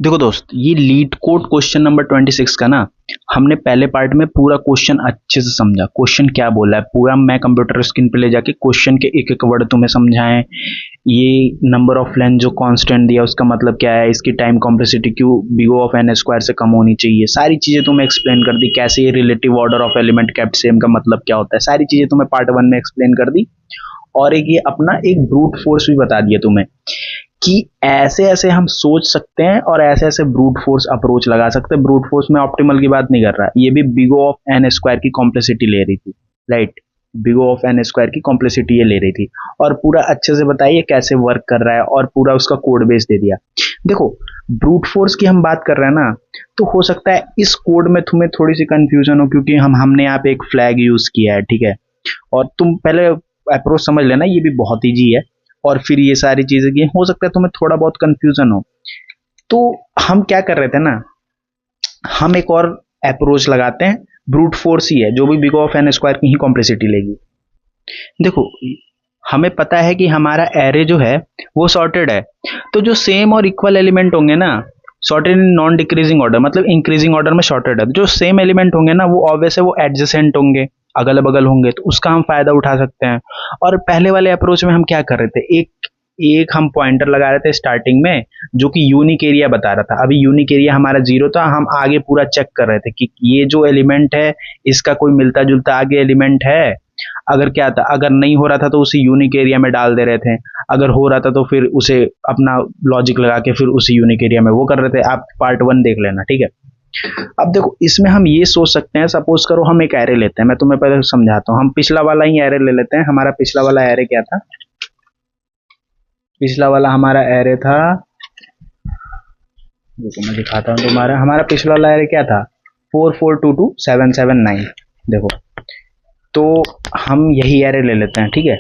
देखो दोस्त, ये लीड कोड क्वेश्चन नंबर 26 का ना, हमने पहले पार्ट में पूरा क्वेश्चन अच्छे से समझा। क्वेश्चन क्या बोला है पूरा मैं कंप्यूटर स्क्रीन पे ले जाके क्वेश्चन के एक एक वर्ड तुम्हें समझाएं। ये नंबर ऑफ लेंथ जो कांस्टेंट दिया उसका मतलब क्या है, इसकी टाइम कॉम्प्लेक्सिटी क्यों बिग ऑफ एन स्क्वायर से कम होनी चाहिए, सारी चीजें तुम्हें एक्सप्लेन कर दी। कैसे ये relative order of element kept same का मतलब क्या होता है, सारी चीजें तुम्हें पार्ट 1 में एक्सप्लेन कर दी। और एक ये अपना एक ब्रूट फोर्स भी बता दिया तुम्हें कि ऐसे ऐसे हम सोच सकते हैं और ऐसे ऐसे ब्रूट फोर्स अप्रोच लगा सकते हैं। ब्रूट फोर्स में ऑप्टिमल की बात नहीं कर रहा, ये भी big O of n square की कॉम्प्लेक्सिटी ले रही थी, right. Big O of n square की कॉम्प्लेक्सिटी ये ले रही थी और पूरा अच्छे से बताइए कैसे वर्क कर रहा है और पूरा उसका कोड बेस दे दिया। देखो, ब्रूट फोर्स की हम बात कर रहे हैं ना, तो हो सकता है इस कोड में तुम्हें थोड़ी सी कंफ्यूजन हो क्योंकि हमने यहाँ पे एक फ्लैग यूज किया है, ठीक है। और तुम पहले अप्रोच समझ लेना, ये भी बहुत ईजी है। और फिर ये सारी चीजें की हो सकता है तुम्हें थोड़ा बहुत कंफ्यूजन हो। तो हम क्या कर रहे थे ना, हम एक और अप्रोच लगाते हैं। ब्रूट फोर्स ही है जो भी बिग ऑफ एन स्क्वायर की ही कॉम्प्लेक्सिटी लेगी। देखो, हमें पता है कि हमारा एरे जो है वो सॉर्टेड है, तो जो सेम और इक्वल एलिमेंट होंगे ना, sorted in non decreasing order मतलब इंक्रीजिंग ऑर्डर में सॉर्टेड है, जो सेम एलिमेंट होंगे ना वो ऑब्वियस है वो एडजेसेंट होंगे, अगल बगल होंगे, तो उसका हम फायदा उठा सकते हैं। और पहले वाले अप्रोच में हम क्या कर रहे थे, एक एक हम पॉइंटर लगा रहे थे स्टार्टिंग में जो कि यूनिक एरिया बता रहा था। अभी यूनिक एरिया हमारा 0 था, हम आगे पूरा चेक कर रहे थे कि ये जो एलिमेंट है इसका कोई मिलता जुलता आगे एलिमेंट है। अगर क्या था, अगर नहीं हो रहा था तो उसे यूनिक एरिया में डाल दे रहे थे, अगर हो रहा था तो फिर उसे अपना लॉजिक लगा के फिर उसी यूनिक एरिया में वो कर रहे थे। आप पार्ट 1 देख लेना, ठीक है। अब देखो, इसमें हम ये सोच सकते हैं, सपोज करो हम एक एरे लेते हैं, मैं तुम्हें पहले समझाता हूँ। हम पिछला वाला ही एरे ले लेते हैं। हमारा पिछला वाला एरे क्या था, पिछला वाला हमारा एरे था, देखो मैं दिखाता हूँ तुम्हारा। हमारा पिछला वाला एरे क्या था, 4422779। देखो, तो हम यही एरे ले लेते हैं, ठीक है।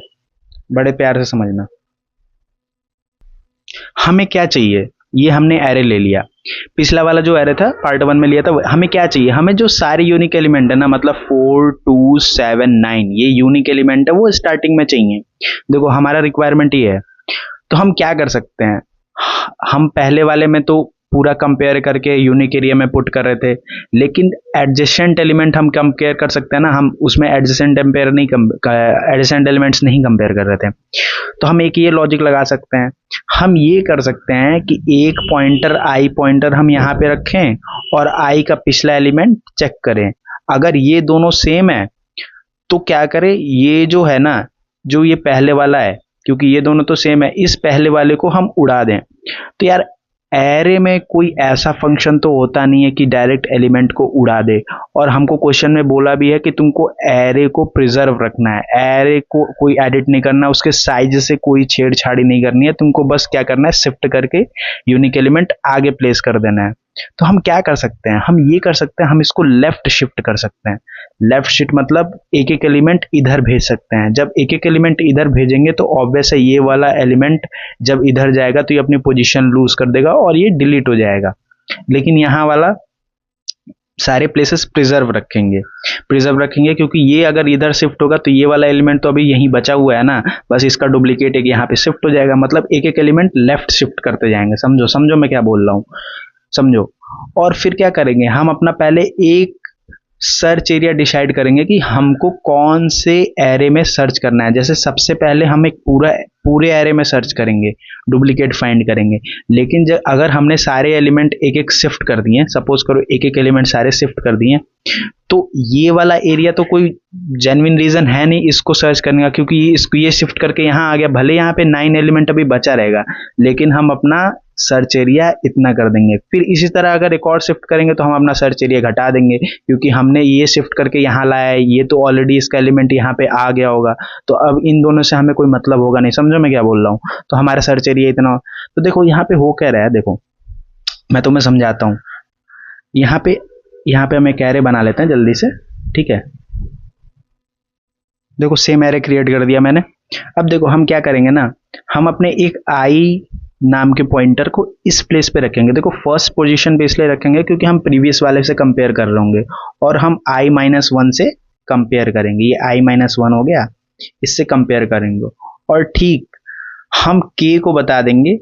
बड़े प्यार से समझना, हमें क्या चाहिए। ये हमने एरे ले लिया, पिछला वाला जो एरे था पार्ट 1 में लिया था, हमें क्या चाहिए, हमें जो सारे यूनिक एलिमेंट है ना, मतलब 4279 ये यूनिक एलिमेंट है वो स्टार्टिंग में चाहिए। देखो, हमारा रिक्वायरमेंट ये है, तो हम क्या कर सकते हैं, हम पहले वाले में तो पूरा कंपेयर करके यूनिक एरिया में पुट कर रहे थे, लेकिन एडजेसेंट एलिमेंट हम कंपेयर कर सकते हैं ना, हम उसमें एडजेसेंट एम्पेयर नहीं, एडजेसेंट एलिमेंट्स नहीं कंपेयर कर रहे थे। तो हम एक ये लॉजिक लगा सकते हैं, हम ये कर सकते हैं कि एक पॉइंटर आई पॉइंटर हम यहाँ पे रखें और आई का पिछला एलिमेंट चेक करें। अगर ये दोनों सेम है तो क्या करें, ये जो है ना, जो ये पहले वाला है, क्योंकि ये दोनों तो सेम है, इस पहले वाले को हम उड़ा दें। तो यार, एरे में कोई ऐसा फंक्शन तो होता नहीं है कि डायरेक्ट एलिमेंट को उड़ा दे। और हमको क्वेश्चन में बोला भी है कि तुमको एरे को प्रिजर्व रखना है, एरे को कोई एडिट नहीं करना, उसके साइज से कोई छेड़छाड़ी नहीं करनी है, तुमको बस क्या करना है, शिफ्ट करके यूनिक एलिमेंट आगे प्लेस कर देना है। तो हम क्या कर सकते हैं, हम ये कर सकते हैं, हम इसको लेफ्ट शिफ्ट कर सकते हैं। लेफ्ट शिफ्ट मतलब एक एक एलिमेंट इधर भेज सकते हैं। जब एक एक एलिमेंट इधर भेजेंगे तो ऑब्वियस है ये वाला एलिमेंट जब इधर जाएगा तो ये अपनी पोजीशन लूज कर देगा और ये डिलीट हो जाएगा। लेकिन यहाँ वाला सारे प्लेसेस प्रिजर्व रखेंगे, प्रिजर्व रखेंगे, क्योंकि ये अगर इधर शिफ्ट होगा तो ये वाला एलिमेंट तो अभी यहीं बचा हुआ है ना, बस इसका डुप्लीकेट एक यहाँ पे शिफ्ट हो जाएगा। मतलब एक एक एलिमेंट लेफ्ट शिफ्ट करते जाएंगे। समझो समझो मैं क्या बोल रहा हूँ, समझो। और फिर क्या करेंगे, हम अपना पहले एक सर्च एरिया डिसाइड करेंगे कि हमको कौन से एरे में सर्च करना है। जैसे सबसे पहले हम एक पूरे एरे में सर्च करेंगे, डुप्लीकेट फाइंड करेंगे। लेकिन जब अगर हमने सारे एलिमेंट एक एक शिफ्ट कर दिए, सपोज करो एक एक एलिमेंट सारे शिफ्ट कर दिए, तो ये वाला एरिया तो कोई जेन्युइन रीजन है नहीं इसको सर्च करने का, क्योंकि इसको ये शिफ्ट करके यहाँ आ गया, भले यहाँ पे 9 एलिमेंट अभी बचा रहेगा, लेकिन हम अपना सर्च एरिया इतना कर देंगे। फिर इसी तरह अगर एक और शिफ्ट करेंगे तो हम अपना सर्च एरिया घटा देंगे, क्योंकि हमने ये शिफ्ट करके यहाँ लाया है, ये तो ऑलरेडी इसका एलिमेंट यहाँ पे आ गया होगा, तो अब इन दोनों से हमें कोई मतलब होगा नहीं। समझो मैं क्या बोल रहा हूँ, तो हमारा सर्च एरिया इतना। तो देखो यहाँ पे हो क्या रहा है, देखो मैं तुम्हें समझाता हूँ। यहाँ पे हम एक एरे बना लेते हैं जल्दी से, ठीक है। देखो, सेम एरे क्रिएट कर दिया मैंने। अब देखो हम क्या करेंगे ना, हम अपने एक आई नाम के पॉइंटर को इस प्लेस पे रखेंगे। देखो, फर्स्ट पोजीशन पे इसलिए रखेंगे क्योंकि हम प्रीवियस वाले से कंपेयर कर रहे होंगे, और हम i-1 से कंपेयर करेंगे। ये i-1 हो गया, इससे कंपेयर करेंगे। और ठीक हम k को बता देंगे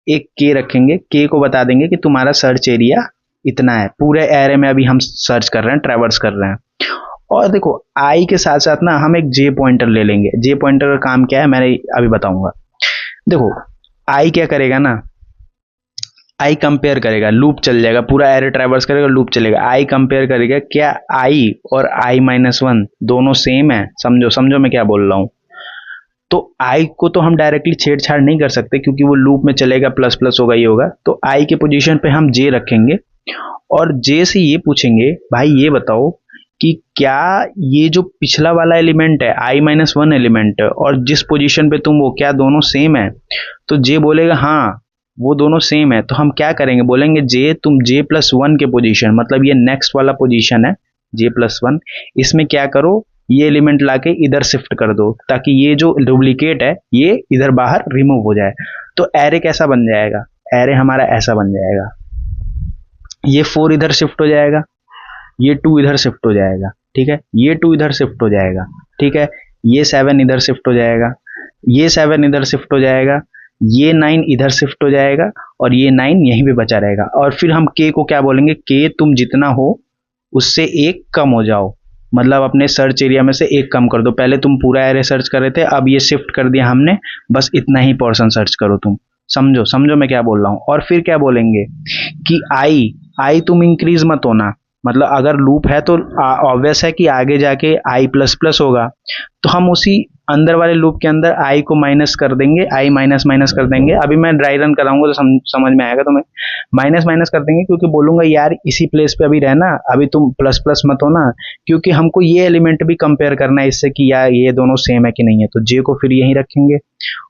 एक के रखेंगे, के को बता देंगे कि तुम्हारा सर्च एरिया इतना है, पूरे एरे में अभी हम सर्च कर रहे हैं, ट्रैवर्स कर रहे हैं। और देखो आई के साथ साथ ना हम एक जे पॉइंटर ले लेंगे। जे पॉइंटर का काम क्या है मैंने अभी बताऊंगा। देखो आई क्या करेगा ना, आई कंपेयर करेगा, लूप चल जाएगा, पूरा एरे ट्रैवर्स करेगा, लूप चलेगा। आई कंपेयर करेगा क्या आई और आई माइनस वन दोनों सेम है, समझो समझो मैं क्या बोल रहा हूँ। तो आई को तो हम डायरेक्टली छेड़छाड़ नहीं कर सकते क्योंकि वो लूप में चलेगा, प्लस प्लस होगा, ये होगा। तो आई के पोजीशन पे हम जे रखेंगे और जे से ये पूछेंगे भाई ये बताओ कि क्या ये जो पिछला वाला एलिमेंट है आई माइनस वन एलिमेंट और जिस पोजीशन पे तुम, वो क्या दोनों सेम है? तो जे बोलेगा हाँ वो दोनों सेम है। तो हम क्या करेंगे, बोलेंगे जे तुम जे प्लस वन के पोजीशन, मतलब ये नेक्स्ट वाला पोजीशन है जे प्लस वन, इसमें क्या करो, ये एलिमेंट लाके इधर शिफ्ट कर दो ताकि ये जो डुप्लीकेट है ये इधर बाहर रिमूव हो जाए। तो एरे कैसा बन जाएगा, एरे हमारा ऐसा बन जाएगा, ये 4 इधर शिफ्ट हो जाएगा, ये 2 इधर शिफ्ट हो जाएगा, ठीक है, ये 2 इधर शिफ्ट हो जाएगा, ठीक है, ये 7 इधर शिफ्ट हो जाएगा, ये 7 इधर शिफ्ट हो जाएगा, ये 9 इधर शिफ्ट हो जाएगा और ये 9 यहीं पे बचा रहेगा। और फिर हम के को क्या बोलेंगे, के तुम जितना हो उससे एक कम हो जाओ, मतलब अपने सर्च एरिया में से एक कम कर दो। पहले तुम पूरा एरे सर्च कर रहे थे, अब ये शिफ्ट कर दिया हमने, बस इतना ही पोर्शन सर्च करो तुम। समझो समझो मैं क्या बोल रहा हूँ। और फिर क्या बोलेंगे कि आई तुम इंक्रीज मत होना, मतलब अगर लूप है तो ऑब्वियस है कि आगे जाके आई प्लस प्लस होगा, तो हम उसी अंदर वाले लूप के अंदर आई को माइनस कर देंगे, आई माइनस माइनस कर देंगे। अभी मैं ड्राई रन कराऊंगा तो समझ में आएगा तुम्हें। माइनस माइनस कर देंगे क्योंकि बोलूंगा यार इसी प्लेस पे अभी रहना, अभी तुम प्लस प्लस मत होना, क्योंकि हमको ये एलिमेंट भी कंपेयर करना है इससे कि यार ये दोनों सेम है कि नहीं है। तो जे को फिर यहीं रखेंगे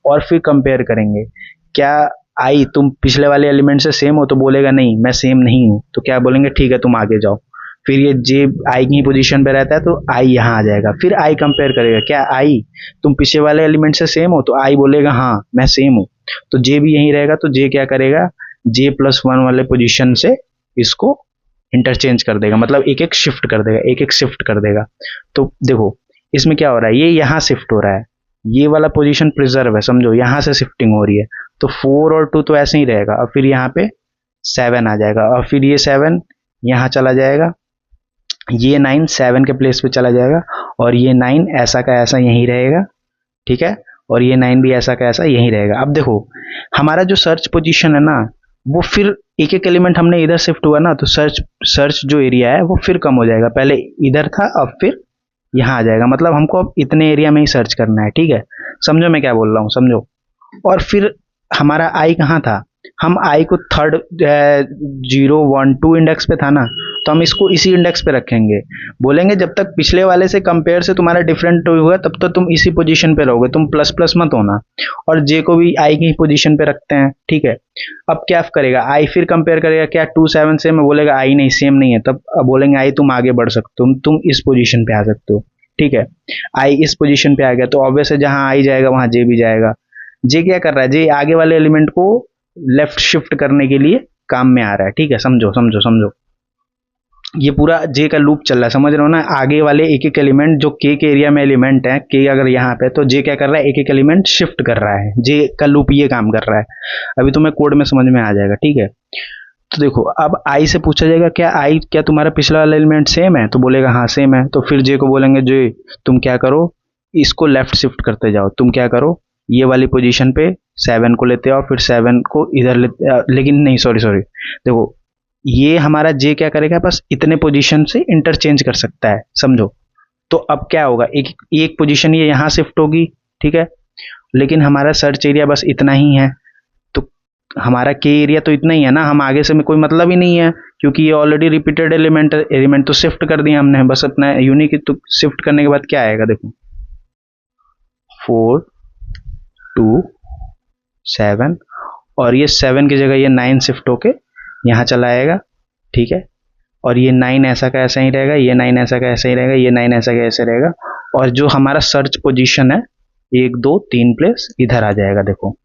और फिर कंपेयर करेंगे, क्या आई तुम पिछले वाले एलिमेंट से सेम हो? तो बोलेगा नहीं मैं सेम नहीं हूँ। तो क्या बोलेंगे, ठीक है तुम आगे जाओ। फिर ये जे आई की पोजीशन पे रहता है तो आई यहाँ आ जाएगा। फिर आई कंपेयर करेगा, क्या आई तुम पिछले वाले एलिमेंट से सेम हो? तो आई बोलेगा हाँ मैं सेम हूँ। तो जे भी यहीं रहेगा। तो जे क्या करेगा, जे प्लस वन वाले पोजीशन से इसको इंटरचेंज कर देगा, मतलब एक एक शिफ्ट कर देगा, एक एक शिफ्ट कर देगा। तो देखो इसमें क्या हो रहा है, ये यहाँ शिफ्ट हो रहा है, ये वाला पोजीशन प्रिजर्व है, समझो यहाँ से शिफ्टिंग हो रही है। तो 4 और 2 तो ऐसे ही रहेगा और फिर यहाँ पे 7 आ जाएगा और फिर ये 7 यहाँ चला जाएगा, ये 9 7 के प्लेस पे चला जाएगा और ये 9 ऐसा का ऐसा यहीं रहेगा, ठीक है, और ये 9 भी ऐसा का ऐसा यहीं रहेगा। अब देखो हमारा जो सर्च पोजीशन है ना, वो फिर एक एक एलिमेंट हमने इधर शिफ्ट हुआ ना, तो सर्च जो एरिया है वो फिर कम हो जाएगा। पहले इधर था अब फिर यहाँ आ जाएगा, मतलब हमको अब इतने एरिया में ही सर्च करना है, ठीक है, समझो मैं क्या बोल रहा हूँ, समझो। और फिर हमारा आई कहाँ था, हम आई को थर्ड 0 1 2 इंडेक्स पे था ना, तो हम इसको इसी इंडेक्स पे रखेंगे। बोलेंगे जब तक पिछले वाले से कंपेयर से तुम्हारा डिफरेंट होगा तब तक तुम इसी पोजीशन पे रहोगे, तुम प्लस प्लस मत होना। और जे को भी आई की पोजीशन पे रखते हैं, ठीक है। अब क्या करेगा, आई फिर कंपेयर करेगा, क्या 2 7 से मैं बोलेगा आई नहीं सेम नहीं है, तब बोलेंगे आई तुम आगे बढ़ सकते हो, तुम इस पोजीशन पे आ सकते हो, ठीक है। आई इस पोजीशन पे आ गया तो ऑब्वियस है जहां आई जाएगा वहां जे भी जाएगा। जे क्या कर रहा है, जे आगे वाले एलिमेंट को लेफ्ट शिफ्ट करने के लिए काम में आ रहा है, ठीक है, समझो समझो समझो। ये पूरा जे का लूप चल रहा है, समझ रहे हो ना। आगे वाले एक एक एलिमेंट जो के एरिया में एलिमेंट है, के अगर यहाँ पे, तो जे क्या कर रहा है, एक एक एलिमेंट शिफ्ट कर रहा है, जे का लूप ये काम कर रहा है। अभी तुम्हें कोड में समझ में आ जाएगा, ठीक है। तो देखो अब आई से पूछा जाएगा, क्या आई क्या तुम्हारा पिछला वाला एलिमेंट सेम है? तो बोलेगा हाँ सेम है। तो फिर जे को बोलेंगे जे तुम क्या करो, इसको लेफ्ट शिफ्ट करते जाओ, तुम क्या करो, ये वाली पोजीशन पे 7 को लेते आओ, फिर 7 को इधर लेते, लेकिन नहीं सॉरी देखो ये हमारा जे क्या करेगा, बस इतने पोजीशन से इंटरचेंज कर सकता है, समझो। तो अब क्या होगा, एक पोजीशन ये यहाँ शिफ्ट होगी, ठीक है, लेकिन हमारा सर्च एरिया बस इतना ही है, तो हमारा के एरिया तो इतना ही है ना, हम आगे से में कोई मतलब ही नहीं है क्योंकि ये ऑलरेडी रिपीटेड एलिमेंट तो शिफ्ट कर दिया हमने, बस अपना यूनिक। तो शिफ्ट करने के बाद क्या आएगा, देखो 4 2 7 और ये 7 की जगह ये 9 शिफ्ट होके यहाँ चला आएगा, ठीक है, और ये 9 ऐसा का ऐसा ही रहेगा, ये 9 ऐसा का ऐसा ही रहेगा, ये 9 ऐसा का ऐसा रहेगा। और जो हमारा सर्च पोजीशन है 1 2 3 प्लेस इधर आ जाएगा, देखो।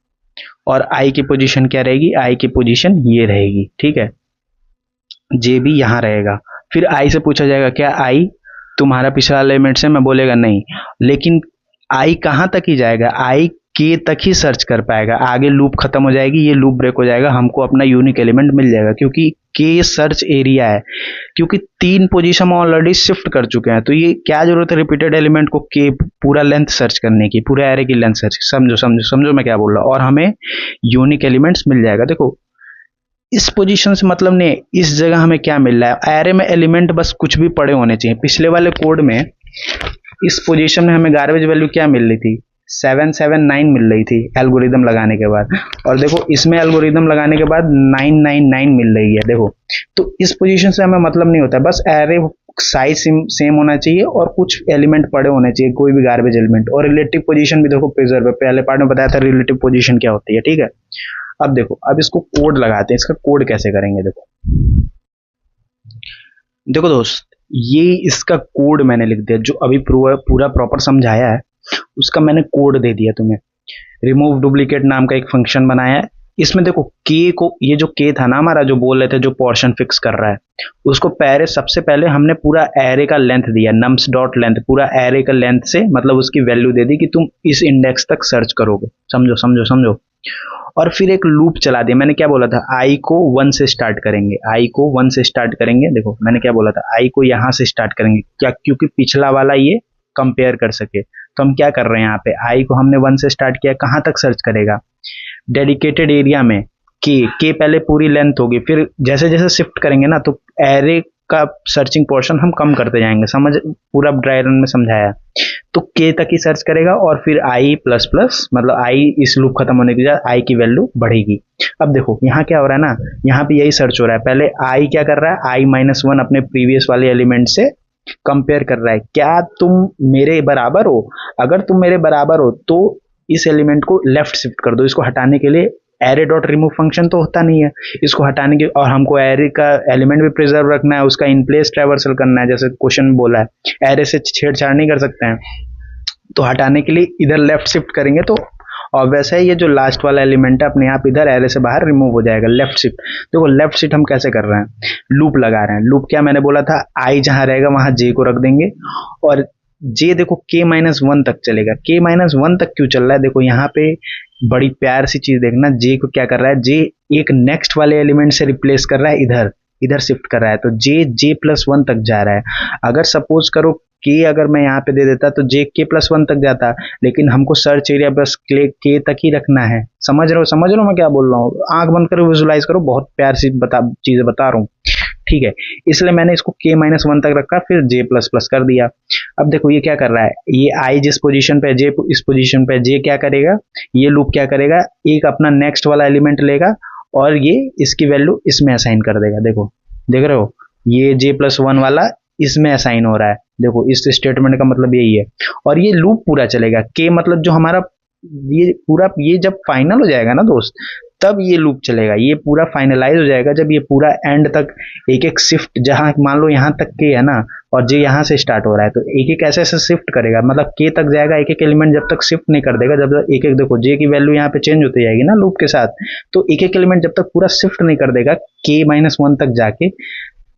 और आई की पोजीशन क्या रहेगी, आई की पोजीशन ये रहेगी, ठीक है, जे भी यहाँ रहेगा। फिर आई से पूछा जाएगा, क्या आई तुम्हारा पिछला एलिमेंट से? मैं बोलेगा नहीं, लेकिन आई कहाँ तक ही जाएगा, आई के तक ही सर्च कर पाएगा, आगे लूप खत्म हो जाएगी, ये लूप ब्रेक हो जाएगा, हमको अपना यूनिक एलिमेंट मिल जाएगा, क्योंकि के सर्च एरिया है, क्योंकि 3 पोजीशन ऑलरेडी शिफ्ट कर चुके हैं, तो ये क्या जरूरत है रिपीटेड एलिमेंट को के पूरा लेंथ सर्च करने की, पूरे एरे की लेंथ सर्च। समझो समझो समझो मैं क्या बोल रहा हूँ, और हमें यूनिक एलिमेंट्स मिल जाएगा। देखो इस पोजीशन से मतलब नहीं, इस जगह हमें क्या मिल रहा है, एरे में एलिमेंट बस कुछ भी पड़े होने चाहिए। पिछले वाले कोड में इस पोजीशन में हमें गार्बेज वैल्यू क्या मिल रही थी, 779 मिल रही थी एल्गोरिदम लगाने के बाद, और देखो इसमें एल्गोरिदम लगाने के बाद 999 मिल रही है। देखो तो इस पोजीशन से हमें मतलब नहीं होता, बस एरे साइज सेम होना चाहिए और कुछ एलिमेंट पड़े होने चाहिए, कोई भी गार्बेज एलिमेंट। और रिलेटिव पोजीशन भी देखो प्रिजर्व है, पहले पार्ट में बताया था रिलेटिव पोजीशन क्या होती है, ठीक है। अब देखो, अब इसको कोड लगाते हैं, इसका कोड कैसे करेंगे। देखो देखो दोस्त, ये इसका कोड मैंने लिख दिया, जो अभी पूरा प्रॉपर समझाया है उसका मैंने कोड दे दिया तुम्हें। रिमूव डुप्लीकेट नाम का एक फंक्शन बनाया है, इसमें देखो के को, ये जो के था ना हमारा, जो बोल रहे थे जो पोर्शन फिक्स कर रहा है, उसको पहले सबसे पहले हमने पूरा एरे का लेंथ दिया, नम्स डॉट लेंथ, पूरा एरे का लेंथ से मतलब उसकी वैल्यू दे दी कि तुम इस इंडेक्स तक सर्च करोगे। समझो समझो समझो। और फिर एक लूप चला दिया, मैंने क्या बोला था, आई को 1 से स्टार्ट करेंगे, आई को 1 से स्टार्ट करेंगे। देखो मैंने क्या बोला था, आई को यहां से स्टार्ट करेंगे, क्या, क्योंकि पिछला वाला ये कंपेयर कर सके। तो हम क्या कर रहे हैं, यहाँ पे आई को हमने 1 से स्टार्ट किया, कहां तक सर्च करेगा, डेडिकेटेड एरिया में के पहले पूरी लेंथ होगी, फिर जैसे जैसे शिफ्ट करेंगे ना तो एरे का सर्चिंग पोर्शन हम कम करते जाएंगे। समझ, पूरा ड्राई रन में समझाया। तो के तक ही सर्च करेगा और फिर आई प्लस प्लस, मतलब आई इस लूप खत्म होने के बाद आई की वैल्यू बढ़ेगी। अब देखो यहाँ क्या हो रहा है ना, यहाँ पे यही सर्च हो रहा है, पहले आई क्या कर रहा है, आई -1 अपने प्रीवियस वाले एलिमेंट से कंपेयर कर रहा है, क्या तुम मेरे बराबर हो, अगर तुम मेरे बराबर हो तो इस एलिमेंट को लेफ्ट शिफ्ट कर दो। इसको हटाने के लिए एरे डॉट रिमूव फंक्शन तो होता नहीं है, इसको हटाने के, और हमको एरे का एलिमेंट भी प्रिजर्व रखना है, उसका इन प्लेस ट्रैवर्सल करना है, जैसे क्वेश्चन में बोला है एरे से छेड़छाड़ नहीं कर सकते हैं, तो हटाने के लिए इधर लेफ्ट शिफ्ट करेंगे तो, और वैसे ही ये जो लास्ट वाला एलिमेंट है अपने आप इधर एरे से बाहर रिमूव हो जाएगा, लेफ्ट शिफ्ट। देखो लेफ्ट शिफ्ट हम कैसे कर रहे हैं, लूप लगा रहे हैं। लूप क्या मैंने बोला था, आई जहां रहेगा वहां जे को रख देंगे, और जे देखो k-1 तक चलेगा। k-1 तक क्यों चल रहा है, देखो यहाँ पे बड़ी प्यार सी चीज देखना, जे को क्या कर रहा है, जे एक नेक्स्ट वाले एलिमेंट से रिप्लेस कर रहा है, इधर इधर शिफ्ट कर रहा है, तो जे+1 तक जा रहा है। अगर सपोज करो के अगर मैं यहाँ पे दे देता तो जे k+1 तक जाता, लेकिन हमको सर्च एरिया बस के तक ही रखना है। समझ रहे हो मैं क्या बोल रहा हूँ, आंख बंद करो, विजुलाइज करो, बहुत प्यार सी चीजें बता रहा हूँ, ठीक है। इसलिए मैंने इसको k-1 तक रखा, फिर j++ कर दिया। अब देखो ये क्या कर रहा है, ये आई जिस पोजीशन पे, जे इस पोजीशन पे, जे क्या करेगा, ये लूप क्या करेगा, एक अपना नेक्स्ट वाला एलिमेंट लेगा और ये इसकी वैल्यू इसमें असाइन कर देगा। देखो देख रहे हो, ये j+1 वाला इसमें असाइन हो रहा है। देखो इस स्टेटमेंट का मतलब यही है, और ये लूप पूरा चलेगा। के मतलब जो हमारा ये पूरा, ये जब फाइनल हो जाएगा ना दोस्त, तब ये लूप चलेगा, ये पूरा फाइनलाइज हो जाएगा जब ये पूरा एंड तक एक एक शिफ्ट, जहां मान लो यहाँ तक के है ना और जे यहाँ से स्टार्ट हो रहा है, तो एक एक ऐसे ऐसे शिफ्ट करेगा, मतलब के तक जाएगा, एक एक एलिमेंट जब तक शिफ्ट नहीं कर देगा, जब तक एक एक, देखो जे की वैल्यू यहाँ पे चेंज होती जाएगी ना लूप के साथ, तो एक एक एलिमेंट जब तक पूरा शिफ्ट नहीं कर देगा k-1 तक जाके,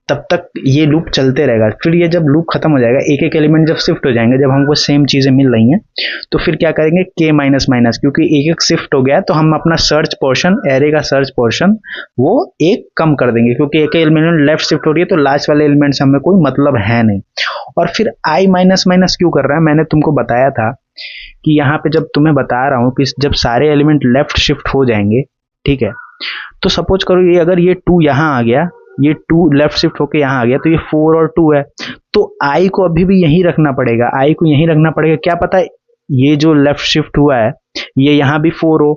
तब तक ये लूप चलते रहेगा। फिर ये जब लूप खत्म हो जाएगा, एक एक एलिमेंट जब शिफ्ट हो जाएंगे, जब हमको सेम चीजें मिल रही हैं, तो फिर क्या करेंगे, k-, क्योंकि एक एक शिफ्ट हो गया तो हम अपना सर्च पोर्शन, एरे का सर्च पोर्शन वो एक कम कर देंगे, क्योंकि एक एलिमेंट लेफ्ट शिफ्ट हो रही है तो लास्ट वाले एलिमेंट से हमें कोई मतलब है नहीं। और फिर i-, क्यों कर रहा है, मैंने तुमको बताया था कि यहाँ पे जब तुम्हें बता रहा हूँ कि जब सारे एलिमेंट लेफ्ट शिफ्ट हो जाएंगे, ठीक है, तो सपोज करो ये अगर ये 2 यहाँ आ गया, ये 2 लेफ्ट शिफ्ट होके यहाँ आ गया, तो ये 4 और 2 है, तो आई को अभी भी यहीं रखना पड़ेगा, आई को यहीं रखना पड़ेगा। क्या पता ये जो लेफ्ट शिफ्ट हुआ है ये यहाँ भी 4 हो,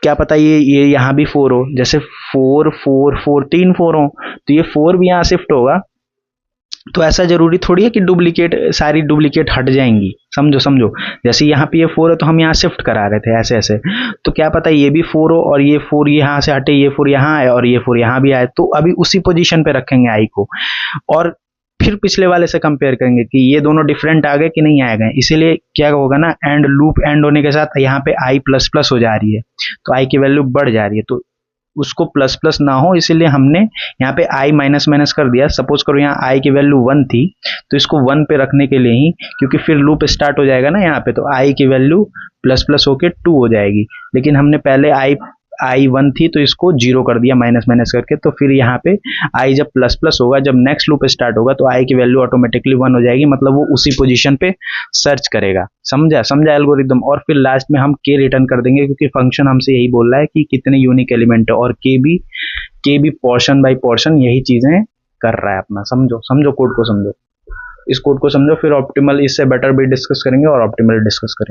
क्या पता ये यहाँ भी 4 हो, जैसे 4 4 4 3 4 हो, तो ये 4 भी यहाँ शिफ्ट होगा। तो ऐसा जरूरी थोड़ी है कि डुप्लीकेट, सारी डुप्लीकेट हट जाएंगी। समझो समझो, जैसे यहाँ पे ये 4 है तो हम यहाँ शिफ्ट करा रहे थे ऐसे ऐसे, तो क्या पता ये भी 4 हो और ये 4 यहाँ से हटे, ये 4 यहाँ आए और ये 4 यहाँ भी आए, तो अभी उसी पोजीशन पे रखेंगे आई को, और फिर पिछले वाले से कंपेयर करेंगे कि ये दोनों डिफरेंट आ गए कि नहीं आ गए। इसीलिए क्या होगा ना, एंड लूप एंड होने के साथ यहाँ पे i++ हो जा रही है, तो आई की वैल्यू बढ़ जा रही है, तो उसको प्लस प्लस ना हो, इसीलिए हमने यहाँ पे i माइनस माइनस कर दिया। सपोज करो यहाँ i की वैल्यू 1 थी, तो इसको 1 पे रखने के लिए ही, क्योंकि फिर लूप स्टार्ट हो जाएगा ना यहाँ पे, तो i की वैल्यू प्लस प्लस होके 2 हो जाएगी। लेकिन हमने पहले i 1 थी तो इसको 0 कर दिया माइनस माइनस करके, तो फिर यहाँ पे i जब प्लस प्लस होगा, जब नेक्स्ट लूप स्टार्ट होगा, तो i की वैल्यू ऑटोमेटिकली 1 हो जाएगी, मतलब वो उसी पोजीशन पे सर्च करेगा। समझा एल्गोरिदम। और फिर लास्ट में हम k रिटर्न कर देंगे, क्योंकि फंक्शन हमसे यही बोल रहा है कि कितने यूनिक एलिमेंट है, और k भी पोर्शन बाय पोर्शन यही चीजें कर रहा है अपना। समझो कोड को समझो, इस कोड को समझो, फिर ऑप्टिमल, इससे बेटर भी डिस्कस करेंगे और ऑप्टिमल डिस्कस करेंगे।